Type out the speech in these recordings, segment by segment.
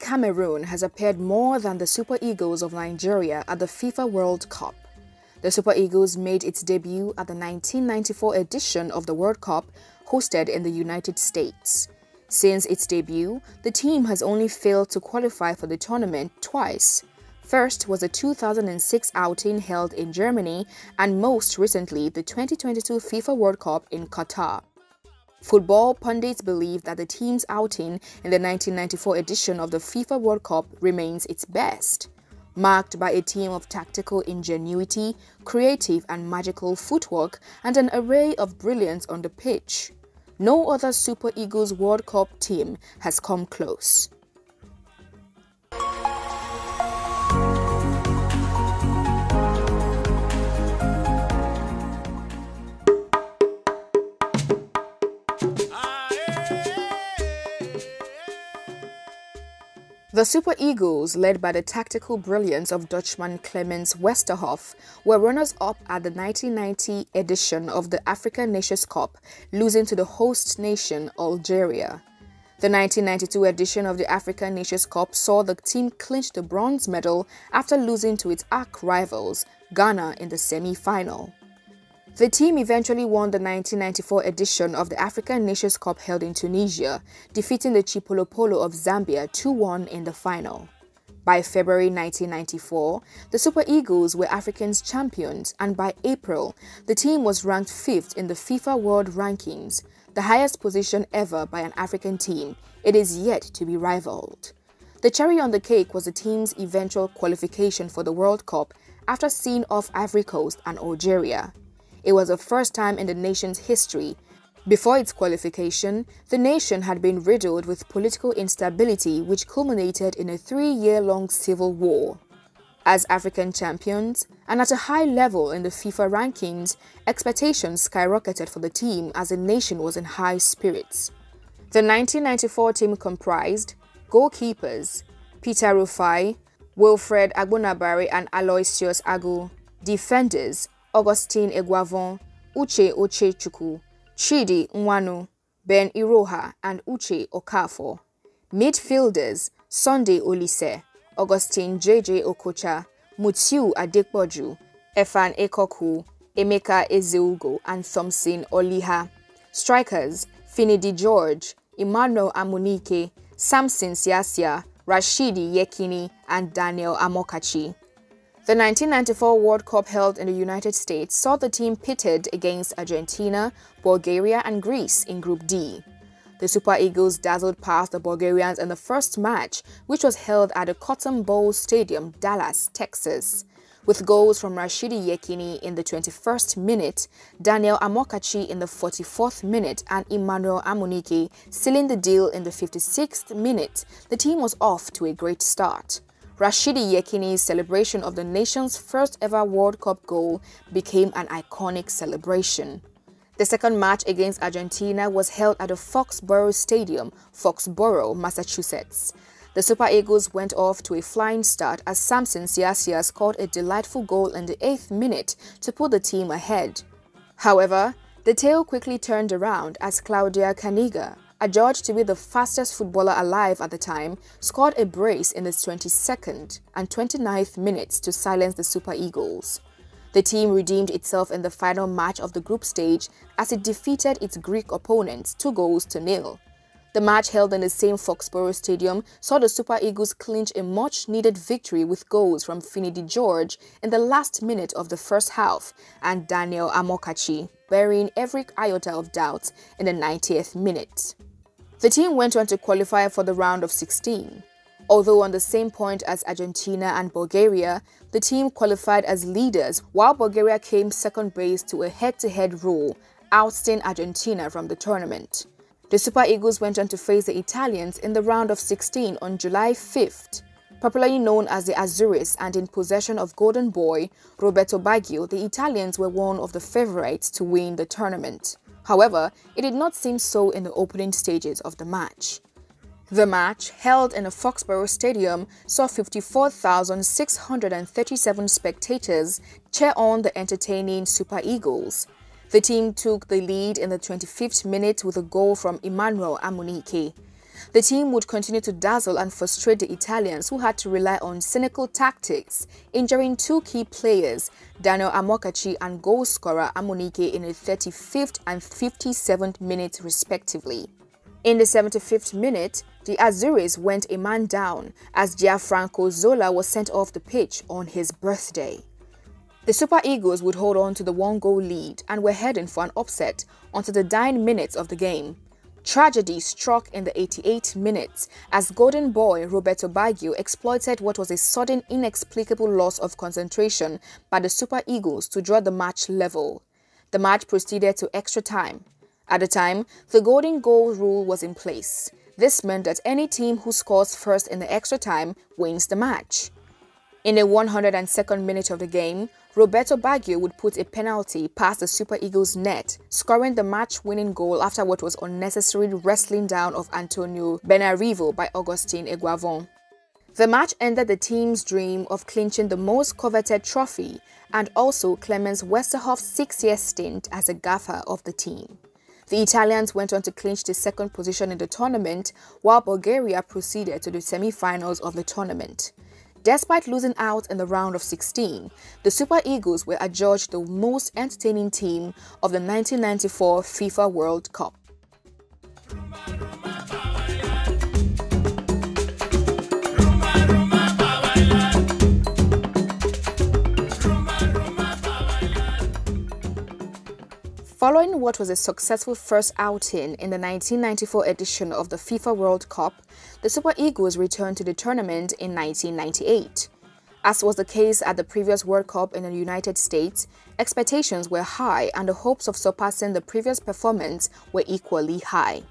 Cameroon has appeared more than the Super Eagles of Nigeria at the FIFA World Cup. The Super Eagles made its debut at the 1994 edition of the World Cup, hosted in the United States. Since its debut, the team has only failed to qualify for the tournament twice. First was the 2006 outing held in Germany, and most recently the 2022 FIFA World Cup in Qatar. Football pundits believe that the team's outing in the 1994 edition of the FIFA World Cup remains its best, marked by a team of tactical ingenuity, creative and magical footwork, and an array of brilliance on the pitch. No other Super Eagles World Cup team has come close. The Super Eagles, led by the tactical brilliance of Dutchman Clemens Westerhof, were runners-up at the 1990 edition of the African Nations Cup, losing to the host nation, Algeria. The 1992 edition of the African Nations Cup saw the team clinch the bronze medal after losing to its arch-rivals, Ghana, in the semi-final. The team eventually won the 1994 edition of the African Nations Cup held in Tunisia, defeating the Chipolopolo of Zambia 2-1 in the final. By February 1994, the Super Eagles were Africa's champions, and by April, the team was ranked 5th in the FIFA World Rankings, the highest position ever by an African team. It is yet to be rivaled. The cherry on the cake was the team's eventual qualification for the World Cup after seeing off Ivory Coast and Algeria. It was the first time in the nation's history. Before its qualification, the nation had been riddled with political instability, which culminated in a 3-year-long civil war. As African champions, and at a high level in the FIFA rankings, expectations skyrocketed for the team as the nation was in high spirits. The 1994 team comprised goalkeepers Peter Rufai, Wilfred Agbonabare and Aloysius Agu, defenders Augustine Eguavon, Uche Ochechukwu, Chidi Nwanu, Ben Iroha and Uche Okafor. Midfielders Sunday Olise, Augustine JJ Okocha, Mutiu Adekboju, Efan Ekoku, Emeka Ezeugo and Thompson Oliha. Strikers Finidi George, Emmanuel Amunike, Samson Siasia, Rashidi Yekini and Daniel Amokachi. The 1994 World Cup held in the United States saw the team pitted against Argentina, Bulgaria and Greece in Group D. The Super Eagles dazzled past the Bulgarians in the first match, which was held at the Cotton Bowl Stadium, Dallas, Texas. With goals from Rashidi Yekini in the 21st minute, Daniel Amokachi in the 44th minute and Emmanuel Amunike sealing the deal in the 56th minute, the team was off to a great start. Rashidi Yekini's celebration of the nation's first ever World Cup goal became an iconic celebration. The second match against Argentina was held at the Foxborough Stadium, Foxborough, Massachusetts. The Super Eagles went off to a flying start as Samson Siasia scored a delightful goal in the 8th minute to put the team ahead. However, the tale quickly turned around as Claudia Caniga, adjudged to be the fastest footballer alive at the time, scored a brace in the 22nd and 29th minutes to silence the Super Eagles. The team redeemed itself in the final match of the group stage as it defeated its Greek opponents 2-0. The match held in the same Foxborough Stadium saw the Super Eagles clinch a much-needed victory with goals from Finidi George in the last minute of the first half and Daniel Amokachi, burying every iota of doubt in the 90th minute. The team went on to qualify for the round of 16. Although on the same point as Argentina and Bulgaria, the team qualified as leaders while Bulgaria came second base to a head-to-head rule, ousting Argentina from the tournament. The Super Eagles went on to face the Italians in the round of 16 on July 5th. Popularly known as the Azuris and in possession of Golden Boy Roberto Baggio, the Italians were one of the favorites to win the tournament. However, it did not seem so in the opening stages of the match. The match, held in a Foxborough Stadium, saw 54,637 spectators cheer on the entertaining Super Eagles. The team took the lead in the 25th minute with a goal from Emmanuel Amunike. The team would continue to dazzle and frustrate the Italians, who had to rely on cynical tactics, injuring two key players, Daniel Amokachi and goal scorer Amunike, in the 35th and 57th minutes respectively. In the 75th minute, the Azuris went a man down as Gianfranco Zola was sent off the pitch on his birthday. The Super Eagles would hold on to the one-goal lead and were heading for an upset until the dying minutes of the game. Tragedy struck in the 88th minutes as Golden Boy Roberto Baggio exploited what was a sudden inexplicable loss of concentration by the Super Eagles to draw the match level. The match proceeded to extra time. At the time, the golden goal rule was in place. This meant that any team who scores first in the extra time wins the match. In the 102nd minute of the game, Roberto Baggio would put a penalty past the Super Eagles' net, scoring the match-winning goal after what was unnecessary wrestling down of Antonio Benarivo by Augustin Eguavon. The match ended the team's dream of clinching the most coveted trophy and also Clemens Westerhof's 6-year stint as a gaffer of the team. The Italians went on to clinch the second position in the tournament, while Bulgaria proceeded to the semi-finals of the tournament. Despite losing out in the round of 16, the Super Eagles were adjudged the most entertaining team of the 1994 FIFA World Cup. Following what was a successful first outing in the 1994 edition of the FIFA World Cup, the Super Eagles returned to the tournament in 1998. As was the case at the previous World Cup in the United States, expectations were high and the hopes of surpassing the previous performance were equally high.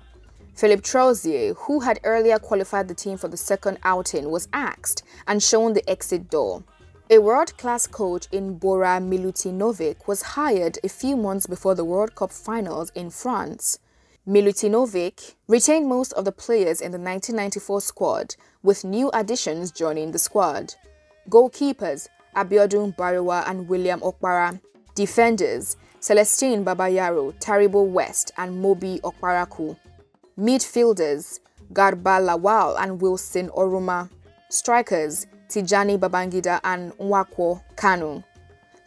Philippe Troussier, who had earlier qualified the team for the second outing, was axed and shown the exit door. A world-class coach in Bora Milutinovic was hired a few months before the World Cup finals in France. Milutinovic retained most of the players in the 1994 squad, with new additions joining the squad. Goalkeepers Abiodun Bariwa and William Okpara. Defenders Celestine Babayaro, Taribo West and Mobi Okparaku. Midfielders Garba Lawal and Wilson Oruma. Strikers Tijani Babangida and Nwakwo Kanu.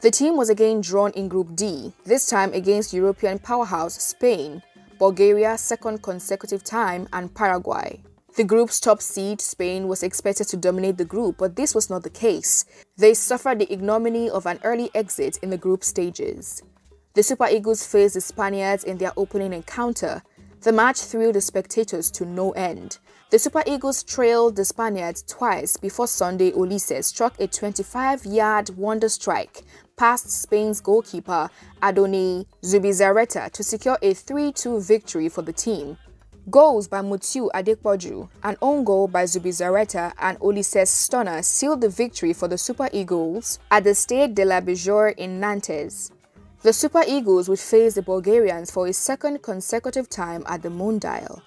The team was again drawn in Group D, this time against European powerhouse Spain, Bulgaria's second consecutive time, and Paraguay. The group's top seed, Spain, was expected to dominate the group, but this was not the case. They suffered the ignominy of an early exit in the group stages. The Super Eagles faced the Spaniards in their opening encounter. The match thrilled the spectators to no end. The Super Eagles trailed the Spaniards twice before Sunday Olise struck a 25-yard wonder strike past Spain's goalkeeper Adoni Zubizarreta to secure a 3-2 victory for the team. Goals by Mutiu Adekpoju, an own goal by Zubizarreta and Olise's stunner sealed the victory for the Super Eagles at the Stade de la Beaujoire in Nantes. The Super Eagles would face the Bulgarians for a second consecutive time at the Mondial.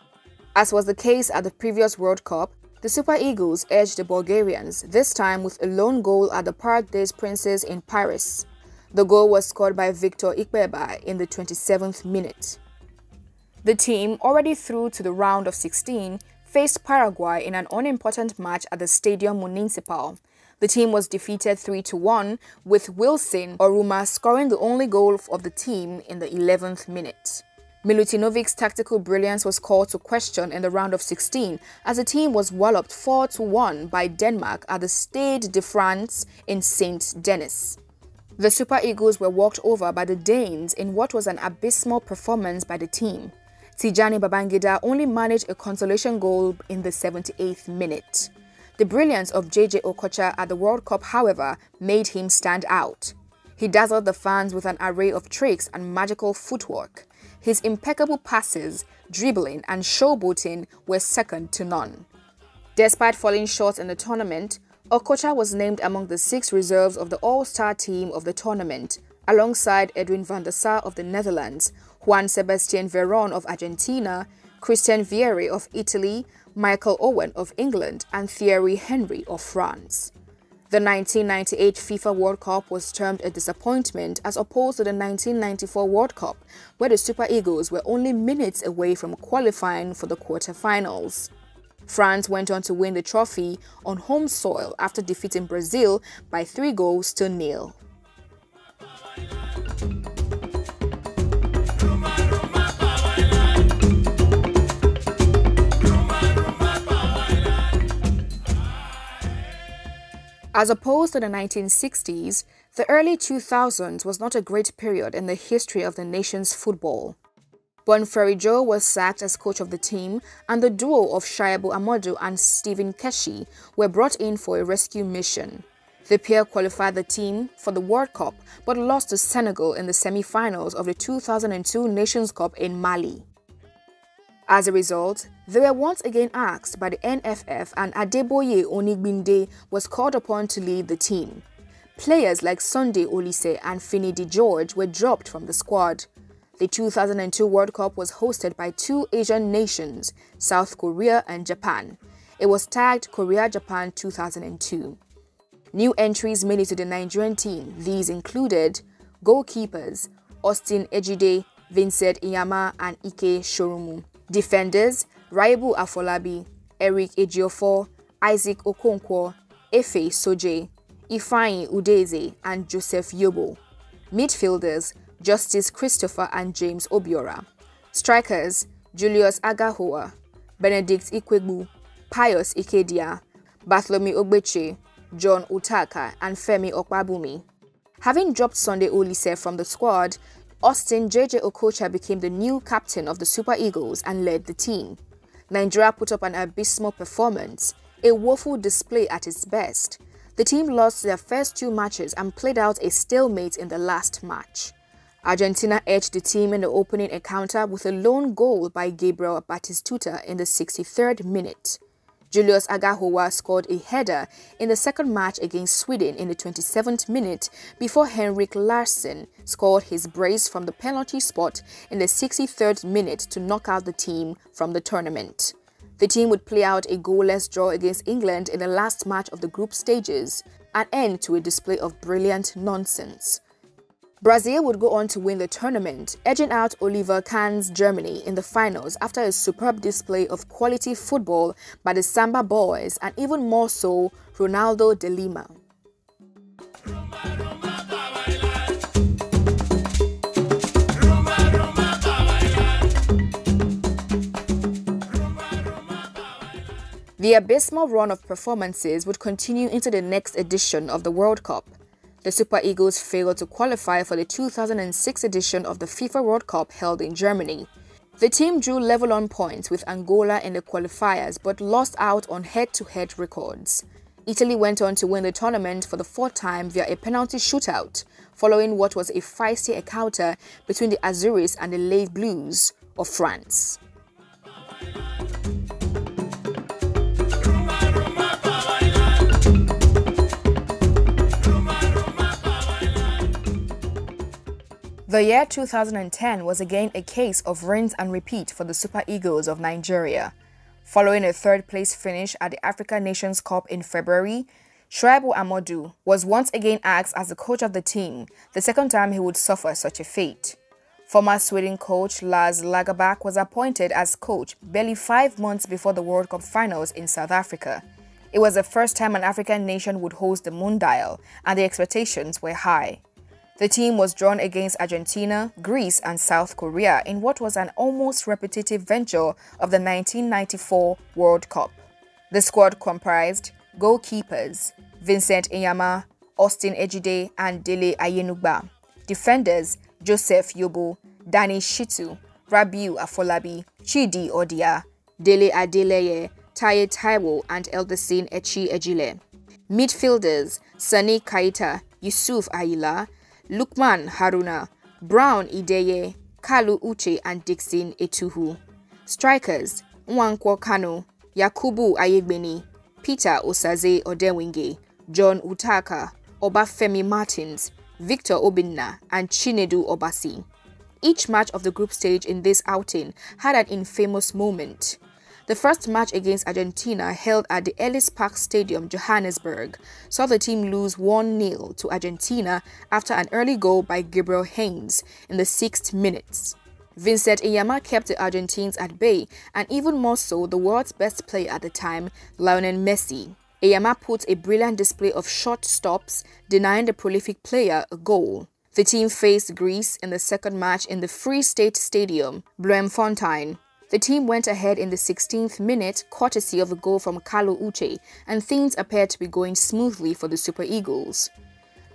As was the case at the previous World Cup, the Super Eagles edged the Bulgarians, this time with a lone goal at the Parc des Princes in Paris. The goal was scored by Victor Ikpeba in the 27th minute. The team, already through to the round of 16, faced Paraguay in an unimportant match at the Stadium Municipal. The team was defeated 3-1, with Wilson Oruma scoring the only goal of the team in the 11th minute. Milutinovic's tactical brilliance was called to question in the round of 16 as the team was walloped 4-1 by Denmark at the Stade de France in Saint-Denis. The Super Eagles were walked over by the Danes in what was an abysmal performance by the team. Tijani Babangida only managed a consolation goal in the 78th minute. The brilliance of JJ Okocha at the World Cup, however, made him stand out. He dazzled the fans with an array of tricks and magical footwork. His impeccable passes, dribbling and showboating were second to none. Despite falling short in the tournament, Okocha was named among the 6 reserves of the all-star team of the tournament, alongside Edwin van der Sar of the Netherlands, Juan Sebastian Veron of Argentina, Christian Vieri of Italy, Michael Owen of England, and Thierry Henry of France. The 1998 FIFA World Cup was termed a disappointment as opposed to the 1994 World Cup, where the Super Eagles were only minutes away from qualifying for the quarterfinals. France went on to win the trophy on home soil after defeating Brazil by 3-0. As opposed to the 1960s, the early 2000s was not a great period in the history of the nation's football. Bonferry Joe was sacked as coach of the team, and the duo of Shaibu Amadu and Stephen Keshi were brought in for a rescue mission. The pair qualified the team for the World Cup but lost to Senegal in the semi-finals of the 2002 Nations Cup in Mali. As a result, they were once again asked by the NFF, and Adeboye Onigbinde was called upon to lead the team. Players like Sunday Olise and Finidi George were dropped from the squad. The 2002 World Cup was hosted by two Asian nations, South Korea and Japan. It was tagged Korea-Japan 2002. New entries made into the Nigerian team. These included goalkeepers Austin Ejide, Vincent Iyama and Ike Shorumu. Defenders Raibu Afolabi, Eric Ejiofor, Isaac Okonkwo, Efe Soje, Ifeanyi Udeze and Joseph Yobo. Midfielders Justice Christopher and James Obiora. Strikers Julius Agahoa, Benedict Ikwegbu, Pius Ikedia, Bartholomew Ogbeche, John Utaka and Femi Okpabumi. Having dropped Sunday Olise from the squad, Austin JJ Okocha became the new captain of the Super Eagles and led the team. Nigeria put up an abysmal performance, a woeful display at its best. The team lost their first two matches and played out a stalemate in the last match. Argentina edged the team in the opening encounter with a lone goal by Gabriel Batistuta in the 63rd minute. Julius Agahoa scored a header in the second match against Sweden in the 27th minute before Henrik Larsson scored his brace from the penalty spot in the 63rd minute to knock out the team from the tournament. The team would play out a goalless draw against England in the last match of the group stages, an end to a display of brilliant nonsense. Brazil would go on to win the tournament, edging out Oliver Kahn's Germany in the finals after a superb display of quality football by the Samba boys and even more so Ronaldo de Lima. The abysmal run of performances would continue into the next edition of the World Cup. The Super Eagles failed to qualify for the 2006 edition of the FIFA World Cup held in Germany. The team drew level on points with Angola in the qualifiers but lost out on head-to-head records. Italy went on to win the tournament for the fourth time via a penalty shootout, following what was a feisty encounter between the Azuris and the Les Bleus of France. The year 2010 was again a case of rinse and repeat for the Super Eagles of Nigeria. Following a third-place finish at the African Nations Cup in February, Shaibu Amadu was once again asked as the coach of the team, the second time he would suffer such a fate. Former Sweden coach Lars Lagerbäck was appointed as coach barely 5 months before the World Cup finals in South Africa. It was the first time an African nation would host the Mundial, and the expectations were high. The team was drawn against Argentina, Greece and South Korea in what was an almost repetitive venture of the 1994 World Cup. The squad comprised goalkeepers Vincent Iyama, Austin Ejide and Dele Ayenugba, defenders Joseph Yobo, Danny Shitu, Rabiu Afolabi, Chidi Odia, Dele Adeleye, Taye Taiwo and Eldesin Echi Ejile. Midfielders Sani Kaita, Yusuf Ayila, Lukman Haruna, Brown Ideye, Kalu Uche and Dixon Etuhu. Strikers Nwankwo Kanu, Yakubu Ayegbeni, Peter Osaze Odewinge, John Utaka, Obafemi Martins, Victor Obinna and Chinedu Obasi. Each match of the group stage in this outing had an infamous moment. The first match against Argentina, held at the Ellis Park Stadium, Johannesburg, saw the team lose 1-0 to Argentina after an early goal by Gabriel Haynes in the 6th minute. Vincent Enyeama kept the Argentines at bay, and even more so the world's best player at the time, Lionel Messi. Enyeama put a brilliant display of short stops, denying the prolific player a goal. The team faced Greece in the second match in the Free State Stadium, Bloemfontein. The team went ahead in the 16th minute, courtesy of a goal from Carlo Uche, and things appeared to be going smoothly for the Super Eagles.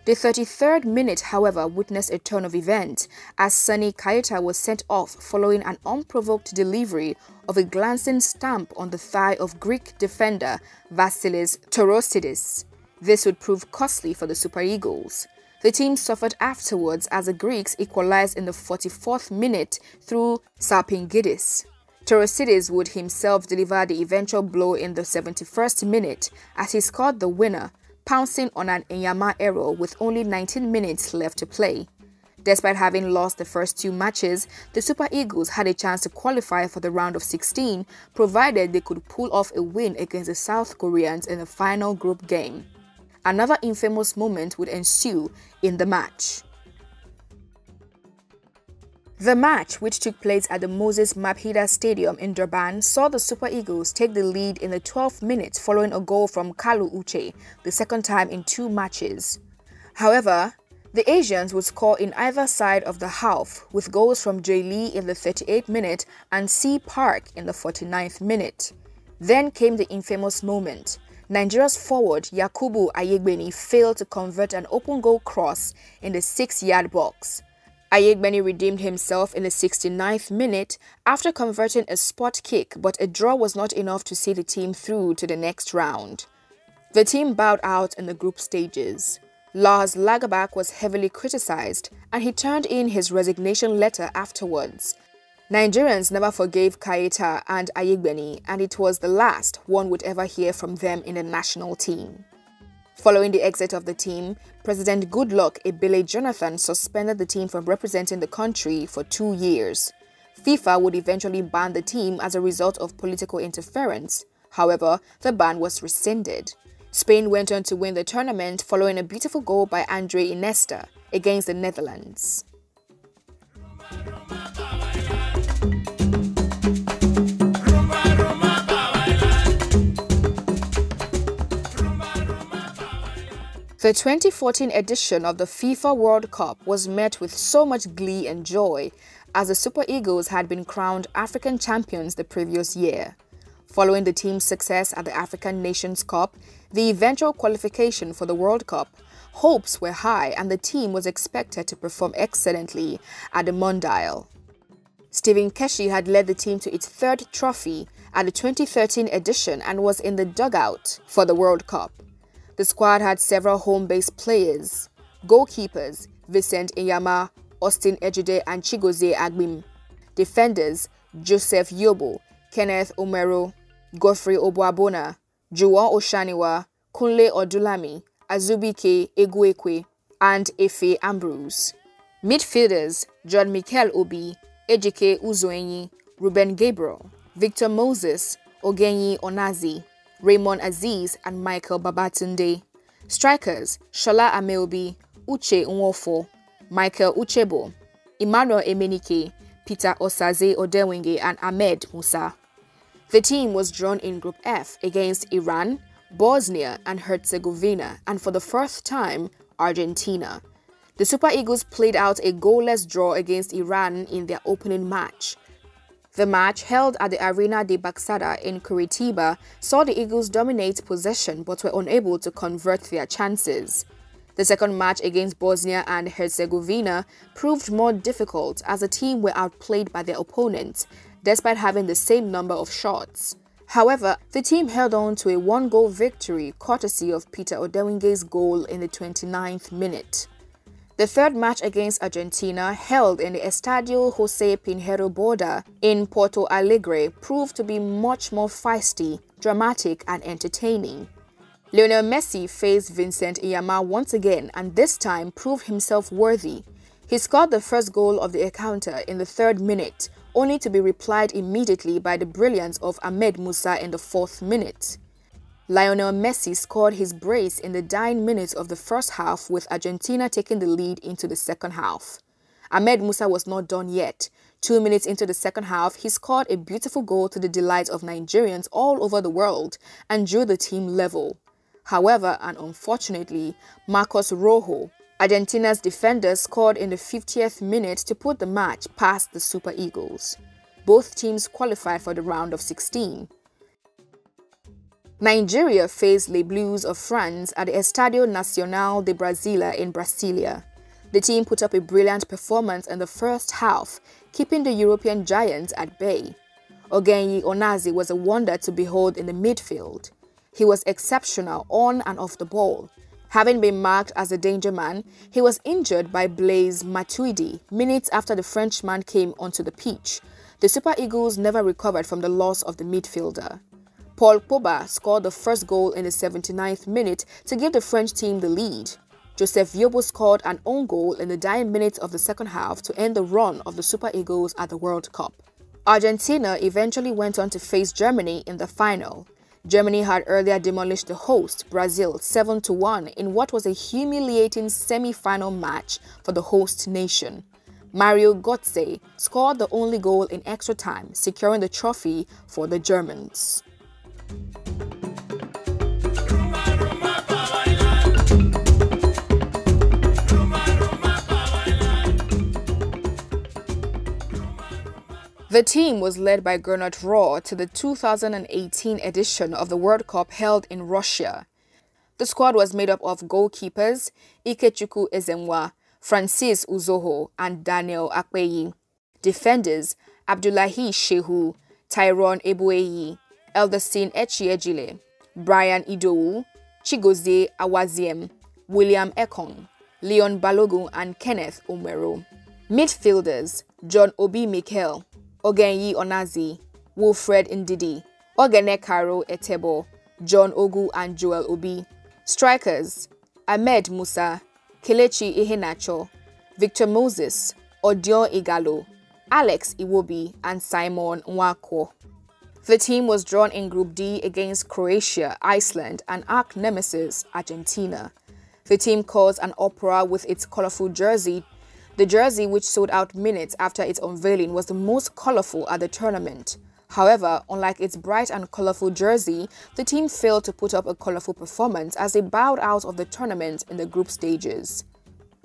The 33rd minute, however, witnessed a turn of events as Sonny Kaita was sent off following an unprovoked delivery of a glancing stamp on the thigh of Greek defender Vasilis Torosidis. This would prove costly for the Super Eagles. The team suffered afterwards as the Greeks equalized in the 44th minute through Sarpingidis. Torosidis would himself deliver the eventual blow in the 71st minute as he scored the winner, pouncing on an Enyeama error with only 19 minutes left to play. Despite having lost the first two matches, the Super Eagles had a chance to qualify for the round of 16, provided they could pull off a win against the South Koreans in the final group game. Another infamous moment would ensue in the match. The match, which took place at the Moses Mabhida Stadium in Durban, saw the Super Eagles take the lead in the 12th minute following a goal from Carlo Uche, the second time in 2 matches. However, the Asians would score in either side of the half, with goals from Jay Lee in the 38th minute and C. Park in the 49th minute. Then came the infamous moment. Nigeria's forward Yakubu Ayegbeni failed to convert an open goal cross in the 6-yard box. Ayegbeni redeemed himself in the 69th minute after converting a spot kick, but a draw was not enough to see the team through to the next round. The team bowed out in the group stages. Lars Lagerbäck was heavily criticized, and he turned in his resignation letter afterwards. Nigerians never forgave Kaita and Ayegbeni, and it was the last one would ever hear from them in the national team. Following the exit of the team, President Goodluck Ebele Jonathan suspended the team from representing the country for 2 years. FIFA would eventually ban the team as a result of political interference. However, the ban was rescinded. Spain went on to win the tournament following a beautiful goal by Andre Iniesta against the Netherlands. The 2014 edition of the FIFA World Cup was met with so much glee and joy as the Super Eagles had been crowned African champions the previous year. Following the team's success at the African Nations Cup, the eventual qualification for the World Cup, hopes were high and the team was expected to perform excellently at the Mondial. Stephen Keshi had led the team to its 3rd trophy at the 2013 edition and was in the dugout for the World Cup. The squad had several home-based players, goalkeepers Vincent Enyeama, Austin Ejide and Chigozie Agbim, defenders Joseph Yobo, Kenneth Omero, Godfrey Obuabona, Juwon Oshaniwa, Kunle Odulami, Azubike Eguekwe, and Efe Ambrose. Midfielders John Mikel Obi, Ejike Uzoenyi, Ruben Gabriel, Victor Moses, Ogenyi Onazi, Raymond Aziz and Michael Babatunde. Strikers Shola Ameobi, Uche Nwofo, Michael Uchebo, Emmanuel Emenike, Peter Osaze Odewinge and Ahmed Musa. The team was drawn in Group F against Iran, Bosnia and Herzegovina, and for the first time, Argentina. The Super Eagles played out a goalless draw against Iran in their opening match. The match, held at the Arena de Baxada in Curitiba, saw the Eagles dominate possession but were unable to convert their chances. The second match against Bosnia and Herzegovina proved more difficult as the team were outplayed by their opponents, despite having the same number of shots. However, the team held on to a 1-goal victory courtesy of Peter Odewinge's goal in the 29th minute. The third match against Argentina, held in the Estadio José Pinheiro Borda in Porto Alegre, proved to be much more feisty, dramatic and entertaining. Lionel Messi faced Vincent Enyeama once again and this time proved himself worthy. He scored the first goal of the encounter in the 3rd minute, only to be replied immediately by the brilliance of Ahmed Musa in the 4th minute. Lionel Messi scored his brace in the dying minutes of the first half, with Argentina taking the lead into the second half. Ahmed Musa was not done yet. 2 minutes into the second half, he scored a beautiful goal to the delight of Nigerians all over the world and drew the team level. However, and unfortunately, Marcos Rojo, Argentina's defender, scored in the 50th minute to put the match past the Super Eagles. Both teams qualified for the round of 16. Nigeria faced Les Bleus of France at the Estadio Nacional de Brasilia in Brasilia. The team put up a brilliant performance in the first half, keeping the European giants at bay. Ogenyi Onazi was a wonder to behold in the midfield. He was exceptional on and off the ball. Having been marked as a danger man, he was injured by Blaise Matuidi minutes after the Frenchman came onto the pitch. The Super Eagles never recovered from the loss of the midfielder. Paul Pogba scored the first goal in the 79th minute to give the French team the lead. Joseph Yobo scored an own goal in the dying minutes of the second half to end the run of the Super Eagles at the World Cup. Argentina eventually went on to face Germany in the final. Germany had earlier demolished the host, Brazil, 7-1 in what was a humiliating semi-final match for the host nation. Mario Götze scored the only goal in extra time, securing the trophy for the Germans. The team was led by Gernot Rohr to the 2018 edition of the World Cup held in Russia. The squad was made up of goalkeepers Ikechukwu Ezenwa, Francis Uzoho, and Daniel Akpeyi. Defenders Abdullahi Shehu, Tyrone Ebueyi, Elderson Echiejile, Brian Idowu, Chigozie Awaziem, William Ekong, Leon Balogun, and Kenneth Omero. Midfielders John Obi Mikel, Ogenyi Onazi, Wilfred Ndidi, Ogenekaro Etebo, John Ogu, and Joel Obi. Strikers Ahmed Musa, Kelechi Iheanacho, Victor Moses, Odion Igalo, Alex Iwobi, and Simon Nwako. The team was drawn in Group D against Croatia, Iceland, and arch nemesis Argentina. The team caused an uproar with its colorful jersey. The jersey, which sold out minutes after its unveiling, was the most colorful at the tournament. However, unlike its bright and colorful jersey, the team failed to put up a colorful performance as they bowed out of the tournament in the group stages.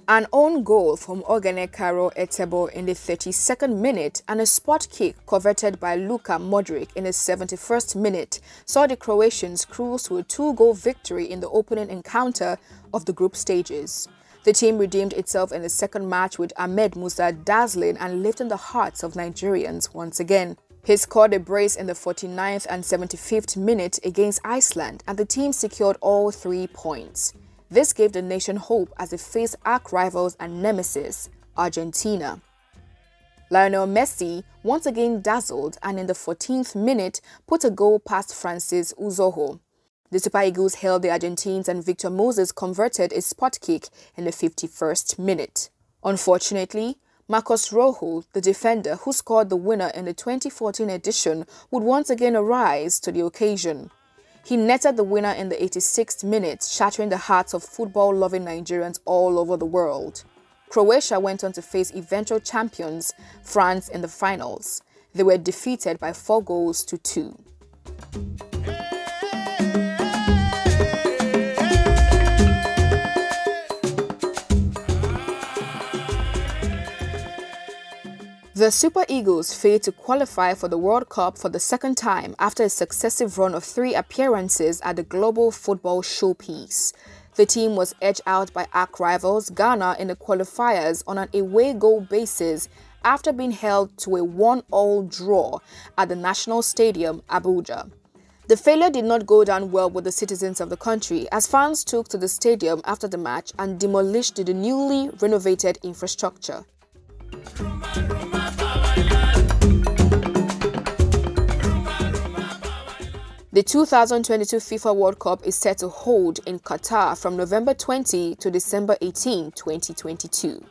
An own goal from Ogenekaro Etebo in the 32nd minute and a spot kick coveted by Luka Modric in the 71st minute saw the Croatians cruise to a 2-goal victory in the opening encounter of the group stages. The team redeemed itself in the second match with Ahmed Musa dazzling and lifting the hearts of Nigerians once again. He scored a brace in the 49th and 75th minute against Iceland, and the team secured all 3 points. This gave the nation hope as it faced arch-rivals and nemesis, Argentina. Lionel Messi once again dazzled and in the 14th minute put a goal past Francis Uzoho. The Super Eagles held the Argentines and Victor Moses converted a spot kick in the 51st minute. Unfortunately, Marcos Rojo, the defender who scored the winner in the 2014 edition, would once again arise to the occasion. He netted the winner in the 86th minute, shattering the hearts of football-loving Nigerians all over the world. Croatia went on to face eventual champions, France, in the finals. They were defeated by 4-2. The Super Eagles failed to qualify for the World Cup for the second time after a successive run of 3 appearances at the global football showpiece. The team was edged out by arch-rivals Ghana in the qualifiers on an away goal basis after being held to a 1-1 draw at the National Stadium, Abuja. The failure did not go down well with the citizens of the country as fans took to the stadium after the match and demolished the newly renovated infrastructure. The 2022 FIFA World Cup is set to hold in Qatar from November 20 to December 18, 2022.